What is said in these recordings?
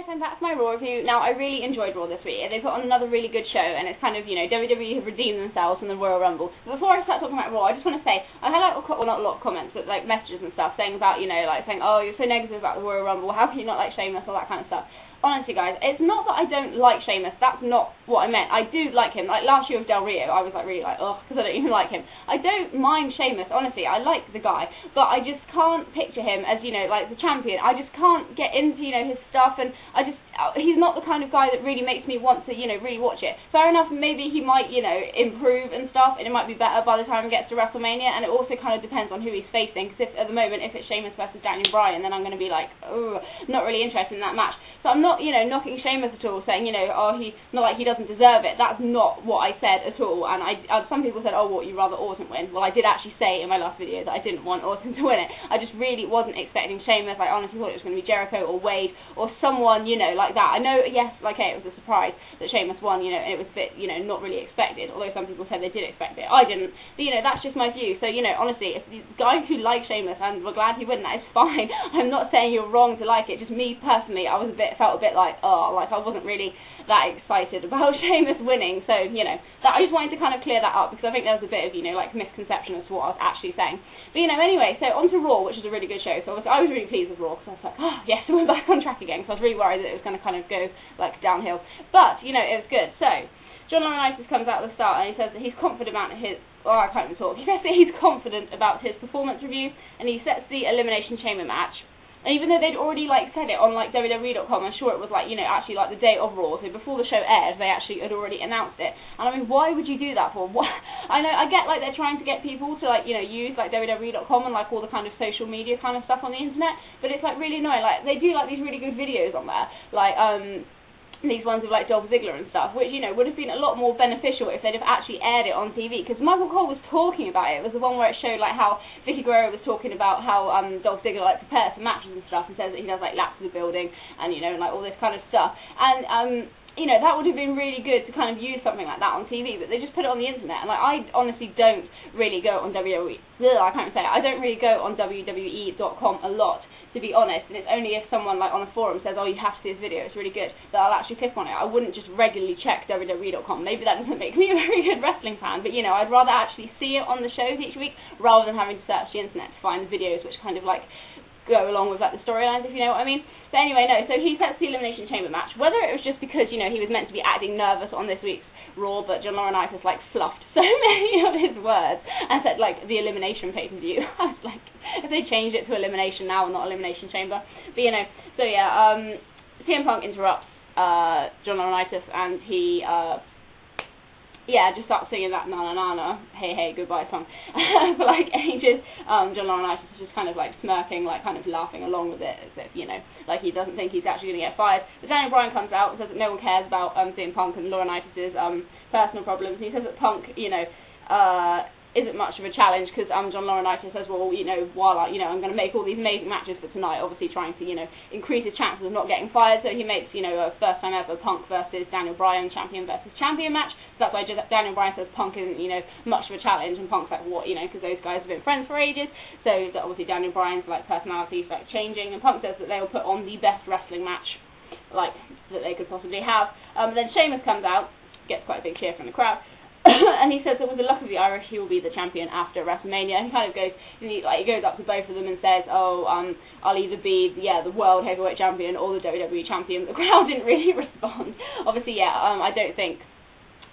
guys, and that's my Raw review. Now, I really enjoyed Raw this week. They put on another really good show, and it's kind of, you know, WWE have redeemed themselves from the Royal Rumble. But before I start talking about Raw, I just want to say, I had, like, well, not a lot of comments, but, like, messages and stuff saying about, you know, like, saying, oh, you're so negative about the Royal Rumble, how can you not like Sheamus, all that kind of stuff. Honestly, guys, it's not that I don't like Sheamus. That's not what I meant. I do like him. Like, last year with Del Rio, I was, like, really like, ugh, because I don't even like him. I don't mind Sheamus, honestly. I like the guy. But I just can't picture him as, you know, like, the champion. I just can't get into, you know, his stuff, and I just, he's not the kind of guy that really makes me want to, you know, really watch it. Fair enough, maybe he might, you know, improve and stuff, and it might be better by the time he gets to WrestleMania, and it also kind of depends on who he's facing, because at the moment, if it's Sheamus versus Daniel Bryan, then I'm going to be like, oh, not really interested in that match. So I'm not, you know, knocking Sheamus at all, saying, you know, oh, not like he doesn't deserve it. That's not what I said at all, and some people said, oh, what, you rather Orton win? Well, I did actually say in my last video that I didn't want Orton to win it. I just really wasn't expecting Sheamus. I honestly thought it was going to be Jericho or Wade or someone, you know, like that. I know, yes, like, hey, it was a surprise that Sheamus won, you know, and it was a bit, you know, not really expected, although some people said they did expect it. I didn't, but, you know, that's just my view. So, you know, honestly, if you guys who like Sheamus and were glad he won, that is fine. I'm not saying you're wrong to like it, just me personally, I felt a bit like, oh, like, I wasn't really that excited about Sheamus winning, so, you know, that I just wanted to kind of clear that up, because I think there was a bit of, you know, like, misconception as to what I was actually saying. But, you know, anyway, so on to Raw, which was a really good show. So I was really pleased with Raw, because I was like, oh, yes, we're back on track again, because I was really worried that it was going to kind of go, like, downhill. But, you know, it was good. So, John Laurinaitis comes out at the start, and he says that he's confident about his, oh, I can't even talk. He says that he's confident about his performance review, and he sets the Elimination Chamber match. And even though they'd already, like, said it on, like, WWE.com, I'm sure it was, like, you know, actually, like, the day of Raw, so before the show aired, they actually had already announced it. And I mean, why would you do that for? What? I know, I get, like, they're trying to get people to, like, you know, use, like, WWE.com and, like, all the kind of social media kind of stuff on the internet, but it's, like, really annoying. Like, they do, like, these really good videos on there, like, these ones with, like, Dolph Ziggler and stuff, which, you know, would have been a lot more beneficial if they'd have actually aired it on TV, because Michael Cole was talking about it. It was the one where it showed, like, how Vicky Guerrero was talking about how Dolph Ziggler, like, prepares for matches and stuff, and says that he does, like, laps of the building, and, you know, like, all this kind of stuff, and, you know, that would have been really good to kind of use something like that on TV, but they just put it on the internet, and, like, I honestly don't really go on I don't really go on WWE.com a lot, to be honest, and it's only if someone, like, on a forum says, oh, you have to see this video, it's really good, that I'll actually click on it. I wouldn't just regularly check WWE.com. Maybe that doesn't make me a very good wrestling fan, but, you know, I'd rather actually see it on the shows each week, rather than having to search the internet to find the videos which kind of, like, go along with, like, the storylines, if you know what I mean. But anyway, no, so he sets the Elimination Chamber match. Whether it was just because, you know, he was meant to be acting nervous on this week's Raw, but John Laurinaitis, like, fluffed so many of his words and said, like, the Elimination pay-per-view. I was like, if they changed it to Elimination now and not Elimination Chamber. But, you know, so yeah, CM Punk interrupts John Laurinaitis, and he, yeah, just start singing that na-na-na-na, hey, hey, goodbye song, for, like, ages. John Laurinaitis is just kind of, like, smirking, like, kind of laughing along with it, as if, you know, like, he doesn't think he's actually going to get fired. But Daniel Bryan comes out and says that no one cares about CM Punk and Laurinaitis' personal problems, and he says that Punk, you know, isn't much of a challenge, because John Laurinaitis says, well, you know, while I'm going to make all these amazing matches for tonight, obviously trying to, you know, increase his chances of not getting fired, so he makes, you know, a first time ever Punk versus Daniel Bryan champion versus champion match. So that's why Daniel Bryan says Punk isn't, you know, much of a challenge, and Punk's like, what, you know, because those guys have been friends for ages, so that obviously Daniel Bryan's, like, personality's, like, changing, and Punk says that they'll put on the best wrestling match, like, that they could possibly have. Then Sheamus comes out, gets quite a big cheer from the crowd, and he says that with the luck of the Irish, he will be the champion after WrestleMania. He kind of goes, he goes up to both of them and says, oh, I'll either be, the World Heavyweight Champion or the WWE Champion. The crowd didn't really respond. Obviously, I don't think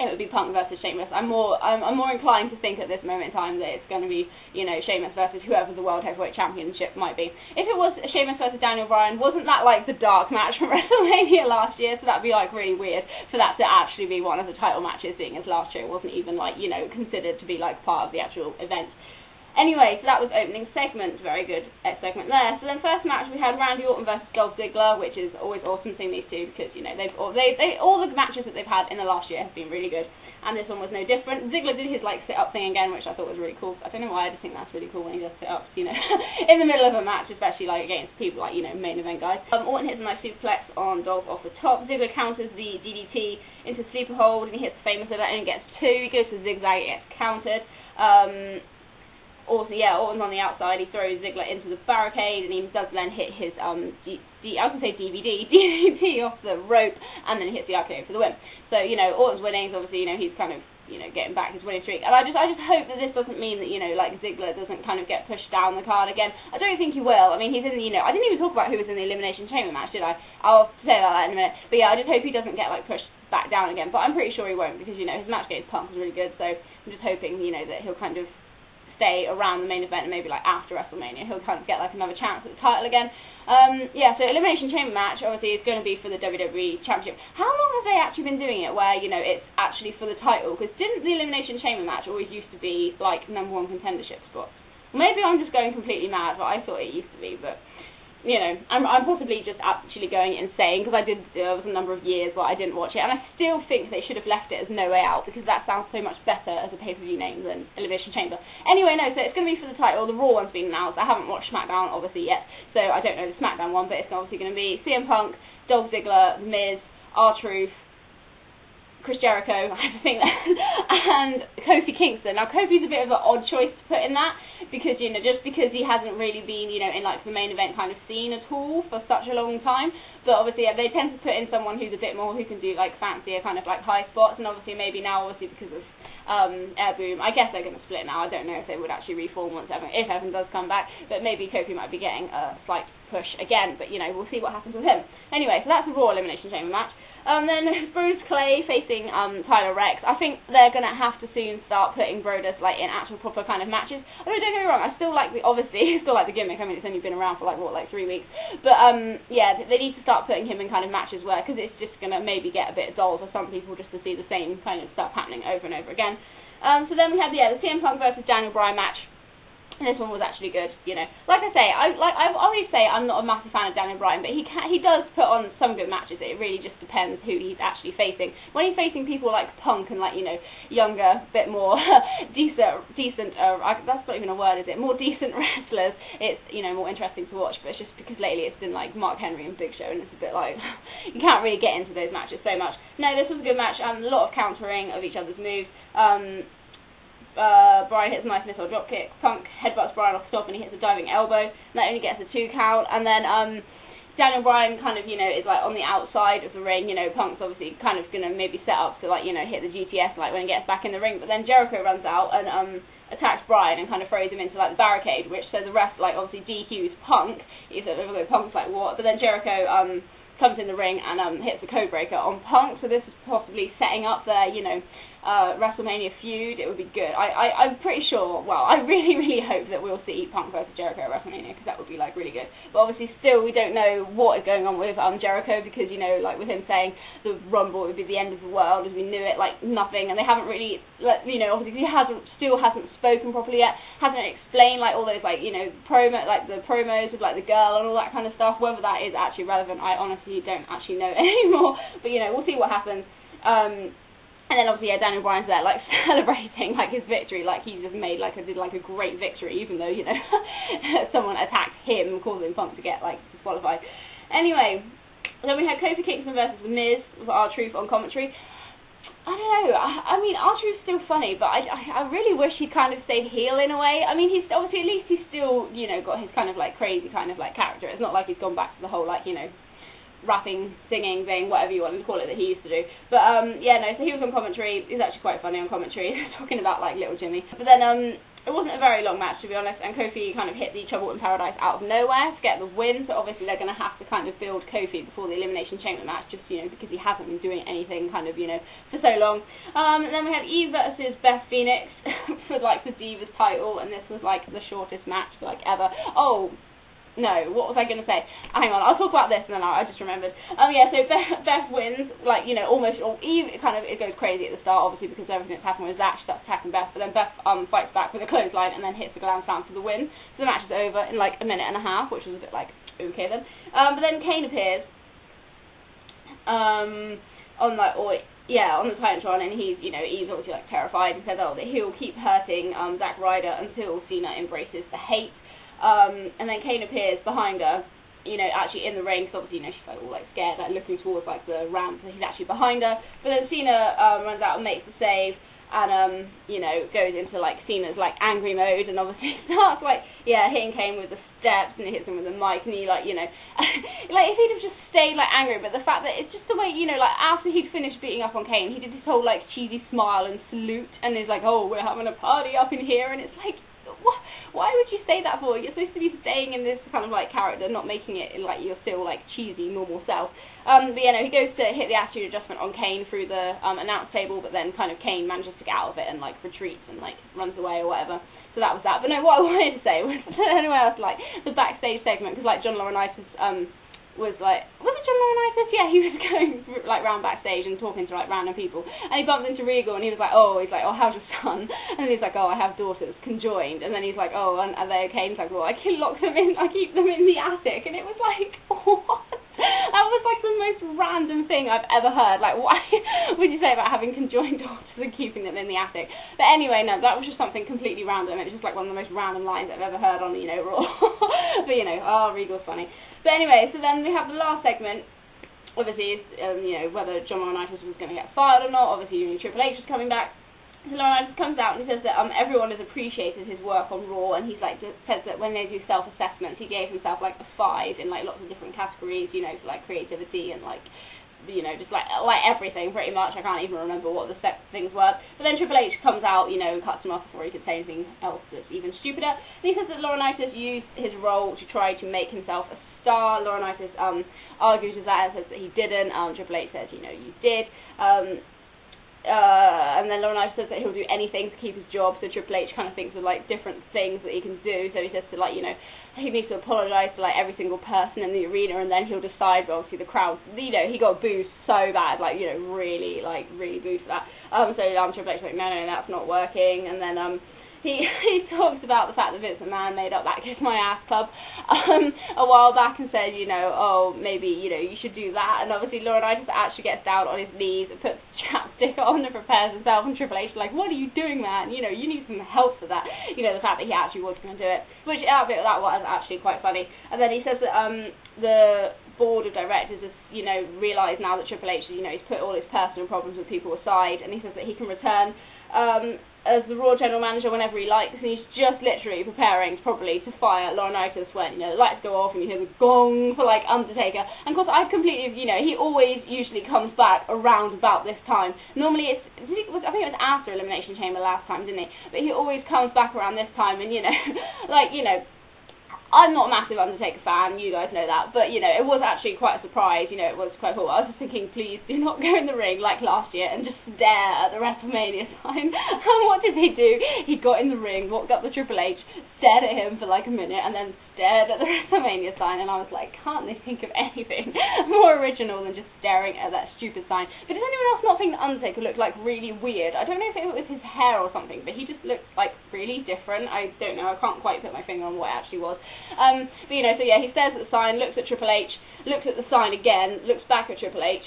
it would be Punk versus Sheamus. I'm more inclined to think at this moment in time that it's going to be, you know, Sheamus versus whoever the World Heavyweight Championship might be. If it was Sheamus versus Daniel Bryan, wasn't that, like, the dark match from WrestleMania last year? So that'd be, like, really weird for that to actually be one of the title matches, seeing as last year it wasn't even, like, you know, considered to be, like, part of the actual event. Anyway, so that was opening segment, very good segment there. So then first match we had Randy Orton versus Dolph Ziggler, which is always awesome seeing these two, because, you know, all the matches that they've had in the last year have been really good, and this one was no different. Ziggler did his, like, sit-up thing again, which I thought was really cool. I don't know why, I just think that's really cool when he does sit-ups, you know, in the middle of a match, especially, like, against people like, you know, main event guys. Orton hits a nice suplex on Dolph off the top. Ziggler counters the DDT into sleeper hold, and he hits the famous event and gets two. He goes to zigzag, it gets countered. Also, yeah, Orton's on the outside. He throws Ziggler into the barricade, and he does then hit his I was gonna say DVD off the rope, and then he hits the RKO for the win. So, you know, Orton's winning. So obviously, you know, he's kind of, you know, getting back his winning streak. And I just hope that this doesn't mean that, you know, like, Ziggler doesn't kind of get pushed down the card again. I don't think he will. I mean, he's in the, you know, I didn't even talk about who was in the Elimination Chamber match, did I? I'll say about that in a minute. But yeah, I just hope he doesn't get, like, pushed back down again. But I'm pretty sure he won't, because, you know, his match against Punk was really good. So I'm just hoping, you know, that he'll kind of stay around the main event, and maybe like after WrestleMania he'll kind of get like another chance at the title again. Yeah, so Elimination Chamber match obviously is going to be for the WWE Championship. How long have they actually been doing it where, you know, it's actually for the title? Because didn't the Elimination Chamber match always used to be like #1 contendership spots? Maybe I'm just going completely mad, but I thought it used to be. But you know, I'm possibly just actually going insane, because there was a number of years where I didn't watch it, and I still think they should have left it as No Way Out, because that sounds so much better as a pay-per-view name than Elimination Chamber. Anyway, no, so it's going to be for the title. The Raw one's been announced. I haven't watched SmackDown, obviously, yet, so I don't know the SmackDown one, but it's obviously going to be CM Punk, Dolph Ziggler, The Miz, R-Truth, Chris Jericho, I think that, and Kofi Kingston. Now, Kofi's a bit of an odd choice to put in that, because, you know, just because he hasn't really been, you know, in, like, the main event kind of scene at all for such a long time, but obviously, yeah, they tend to put in someone who's a bit more, who can do, like, fancier kind of, like, high spots, and obviously, maybe now, obviously, because of Air Boom, I guess they're going to split now. I don't know if they would actually reform once Evan, if Evan does come back, but maybe Kofi might be getting a slight push again, but, you know, we'll see what happens with him. Anyway, so that's the Raw Elimination Chamber match. Then Bruce Clay facing Tyler Rex. I think they're going to have to soon start putting Brodus like in actual proper kind of matches. I mean, don't get me wrong, I still like obviously still like the gimmick. I mean, it's only been around for like 3 weeks. But yeah, they need to start putting him in kind of matches where, because it's just going to maybe get a bit dull for some people just to see the same kind of stuff happening over and over again. So then we had the CM Punk versus Daniel Bryan match. And this one was actually good, you know. Like I say, I always say I'm not a massive fan of Daniel Bryan, but he does put on some good matches. It really just depends who he's actually facing. When he's facing people like Punk and, like, you know, younger, bit more decent, that's not even a word, is it? More decent wrestlers, it's, you know, more interesting to watch. But it's just because lately it's been like Mark Henry and Big Show, and it's a bit like you can't really get into those matches so much. No, this was a good match. A lot of countering of each other's moves. Bryan hits a nice missile dropkick. Punk headbutts Bryan off the top, and he hits a diving elbow. And that only gets a 2 count. And then Daniel Bryan kind of, you know, is like on the outside of the ring. You know, Punk's obviously kind of gonna maybe set up to, like, you know, hit the GTS like when he gets back in the ring. But then Jericho runs out and attacks Bryan and kind of throws him into like the barricade, which so the ref like obviously DQs Punk. Punk's like, what? But then Jericho comes in the ring and hits the code breaker on Punk. So this is possibly setting up their, you know, WrestleMania feud. It would be good. I'm pretty sure, well, I really hope that we'll see Punk versus Jericho at WrestleMania, because that would be, like, really good. But obviously still we don't know what is going on with Jericho, because, you know, like with him saying the Rumble would be the end of the world as we knew it, like nothing, and they haven't really, like, you know, obviously he still hasn't spoken properly yet, hasn't explained, like, all those, like, you know, the promos with, like, the girl and all that kind of stuff. Whether that is actually relevant, I honestly don't actually know anymore, but, you know, we'll see what happens. And then obviously, yeah, Daniel Bryan's there, like, celebrating, like, his victory, like he just made, like, did a great victory, even though, you know, someone attacked him, causing Punk to get, like, disqualified. Anyway, then we had Kofi Kingston versus The Miz with R-Truth on commentary. I don't know, I mean, R-Truth's still funny, but I really wish he'd kind of stayed heel in a way. I mean, he's obviously, at least he's still, you know, got his kind of, like, crazy kind of, like, character. It's not like he's gone back to the whole, like, you know, rapping, singing thing, whatever you want to call it, that he used to do. But yeah, no, so he was on commentary. He was actually quite funny on commentary, talking about, like, little Jimmy. But then it wasn't a very long match, to be honest, and Kofi kind of hit the Trouble in Paradise out of nowhere to get the win. So obviously they're going to have to kind of build Kofi before the Elimination Chamber match, just, you know, because he hasn't been doing anything kind of, you know, for so long. And then we had Eve versus Beth Phoenix for, like, the Divas title, and this was, like, the shortest match, like, ever. Oh, no, what was I going to say? Hang on, I'll talk about this and then I just remembered. Yeah, so Beth wins, like, you know, almost, or Eve, it goes crazy at the start, obviously, because everything that's happened with Zach, she starts attacking Beth, but then Beth fights back with a clothesline and then hits the Glam Slam for the win. So the match is over in, like, a minute and a half, which was a bit, like, okay then. But then Kane appears, on the Titantron, and he's, you know, Eve's obviously, like, terrified, and says, oh, that he'll keep hurting Zack Ryder until Cena embraces the hate. And then Kane appears behind her, you know, actually in the ring, because obviously, you know, she's like all like scared, like looking towards like the ramp, so he's actually behind her. But then Cena runs out and makes the save, and you know, goes into like Cena's like angry mode, and obviously starts like hitting Kane with the steps, and he hits him with the mic, and he like, you know, like if he'd have just stayed like angry, but the fact that it's just the way, you know, like after he'd finished beating up on Kane, he did this whole like cheesy smile and salute, and he's like, oh, we're having a party up in here, and it's like, what? Why would you say that for? You're supposed to be staying in this kind of like character, not making it like you're still like cheesy normal self. But you know, he goes to hit the attitude adjustment on Kane through the announce table, but then kind of Kane manages to get out of it and like retreats and like runs away or whatever. So that was that. But no, what I wanted to say was anywhere else, like the backstage segment, because like John Laurinaitis was it John Laurinaitis? Yeah, he was going like round backstage and talking to like random people, and he bumped into Regal, and he was like, oh, how's your son? And he's like, oh, I have daughters, conjoined. And then he's like, oh, and are they okay? And he's like, well, I can lock them in, I keep them in the attic. And it was like, what? That was like the most random thing I've ever heard. Like, why would you say about having conjoined daughters and keeping them in the attic? But anyway, no, that was just something completely random. It was just like one of the most random lines I've ever heard on, you know, Raw. But you know, oh, Regal's funny. But anyway, so then we have the last segment. Obviously, you know, whether John Laurinaitis was going to get fired or not. Obviously, you know, Triple H is coming back. So Laurinaitis comes out and he says that everyone has appreciated his work on Raw, and he's like says that when they do self-assessments, he gave himself like a 5 in like lots of different categories, you know, for like creativity and like, you know, just like everything pretty much. I can't even remember what the things were. But then Triple H comes out, you know, cuts him off before he could say anything else that's even stupider. And he says that Laurinaitis used his role to try to make himself a star. Laurinaitis argues with that and says that he didn't. Triple H says, you know, you did. And then Laurinaitis says that he'll do anything to keep his job, so Triple H kind of thinks of like different things that he can do. So he says to like, you know, he needs to apologise to like every single person in the arena, and then he'll decide. But obviously the crowd, you know, he got booed so bad, like, you know, really booed for that. So Triple H is like, no, that's not working. And then he talks about the fact that Vince McMahon made up that Kiss My Ass Club a while back and said, you know, oh, maybe, you know, you should do that. And obviously Laurinaitis actually gets down on his knees and puts chapstick on and prepares himself, and Triple H is like, what are you doing, man? You know, you need some help for that. You know, the fact that he actually was going to do it, which that was actually quite funny. And then he says that the board of directors has, you know, realised now that Triple H, you know, he's put all his personal problems with people aside, and he says that he can return as the Raw General Manager whenever he likes, and he's just literally preparing probably to fire Laurinaitis when, you know, the lights go off and you hear the gong for like Undertaker. And of course I completely, you know, he always usually comes back around about this time. Normally I think it was after Elimination Chamber last time, didn't he? But he always comes back around this time, and you know, like, you know, I'm not a massive Undertaker fan, you guys know that, but, you know, it was actually quite a surprise, you know, it was quite cool. I was just thinking, please do not go in the ring like last year and just stare at the WrestleMania sign. And what did he do? He got in the ring, walked up to Triple H, stared at him for like a minute, and then stared at the WrestleMania sign, and I was like, can't they think of anything more original than just staring at that stupid sign? But does anyone else not think that Undertaker looked like really weird? I don't know if it was his hair or something, but he just looked like really different. I don't know, I can't quite put my finger on what it actually was. But you know, so yeah, he stares at the sign, looks at Triple H, looks at the sign again, looks back at Triple H.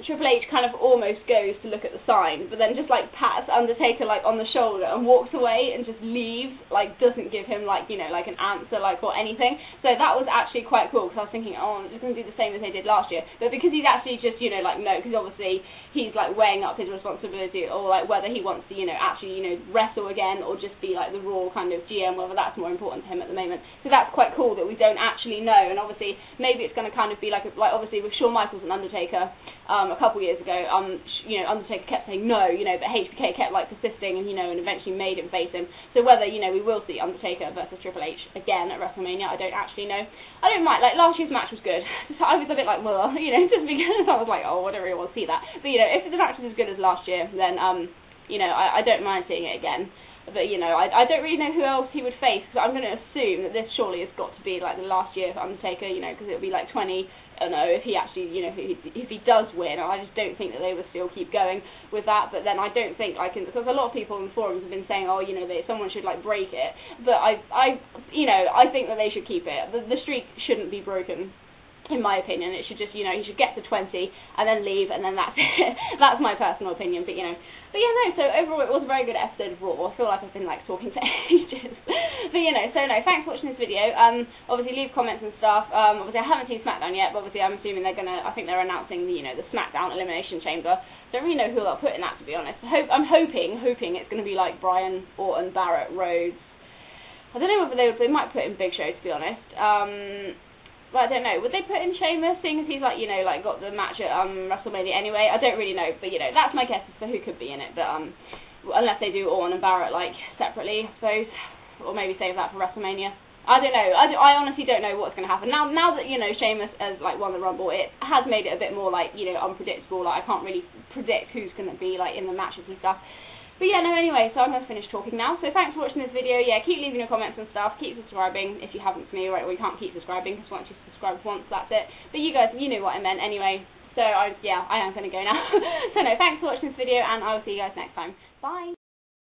Triple H kind of almost goes to look at the sign, but then just like pats Undertaker like on the shoulder and walks away and just leaves, like doesn't give him like, you know, like an answer like or anything. So that was actually quite cool, because I was thinking, oh, I'm just going to do the same as they did last year. But because he's actually just, you know, like, no, because obviously he's like weighing up his responsibility, or like whether he wants to, you know, actually, you know, wrestle again or just be like the Raw kind of GM, whether that's more important to him at the moment. So that's quite cool that we don't actually know. And obviously maybe it's going to kind of be like obviously with Shawn Michaels and Undertaker a couple years ago, you know, Undertaker kept saying no, you know, but HBK kept like persisting, and you know, and eventually made him face him. So whether, you know, we will see Undertaker versus Triple H again at WrestleMania, I don't actually know. I don't mind, like last year's match was good. So I was a bit like, well, you know, just because I was like, oh, I don't really want to see that. But you know, if the match was as good as last year, then you know, I don't mind seeing it again. But you know, I don't really know who else he would face, because I'm going to assume that this surely has got to be like the last year for Undertaker, you know, because it'll be like 20. I don't know if he actually, you know, if he does win. I just don't think that they will still keep going with that. But then I don't think, like, because a lot of people in the forums have been saying, oh, you know, that someone should like break it. But I you know, I think that they should keep it. The streak shouldn't be broken. in my opinion. It should just, you know, he should get to 20 and then leave, and then that's it. That's my personal opinion, but, you know. But, yeah, no, so overall it was a very good episode of Raw. I feel like I've been, like, talking for ages. But, you know, so, no, thanks for watching this video. Obviously, leave comments and stuff. Obviously, I haven't seen SmackDown yet, but obviously I'm assuming they're gonna, I think they're announcing, the, you know, the SmackDown Elimination Chamber. Don't really know who they'll put in that, to be honest. I'm hoping it's gonna be, like, Bryan, Orton, Barrett, Rhodes. I don't know whether they might put in Big Show, to be honest. Well, I don't know. Would they put in Sheamus, seeing as he's, like, you know, like, got the match at WrestleMania anyway? I don't really know, but, you know, that's my guess as to who could be in it. But unless they do Orton and Barrett, like, separately, I suppose, or maybe save that for WrestleMania. I don't know. I honestly don't know what's going to happen. Now that, you know, Sheamus has, like, won the Rumble, it has made it a bit more, like, you know, unpredictable. Like, I can't really predict who's going to be, like, in the matches and stuff. But yeah, no, anyway, so I'm going to finish talking now. So thanks for watching this video. Yeah, keep leaving your comments and stuff. Keep subscribing if you haven't to me. Right, well, you can't keep subscribing because once you subscribe once, that's it. But you guys, you knew what I meant anyway. So, yeah, I am going to go now. So, no, thanks for watching this video, and I will see you guys next time. Bye.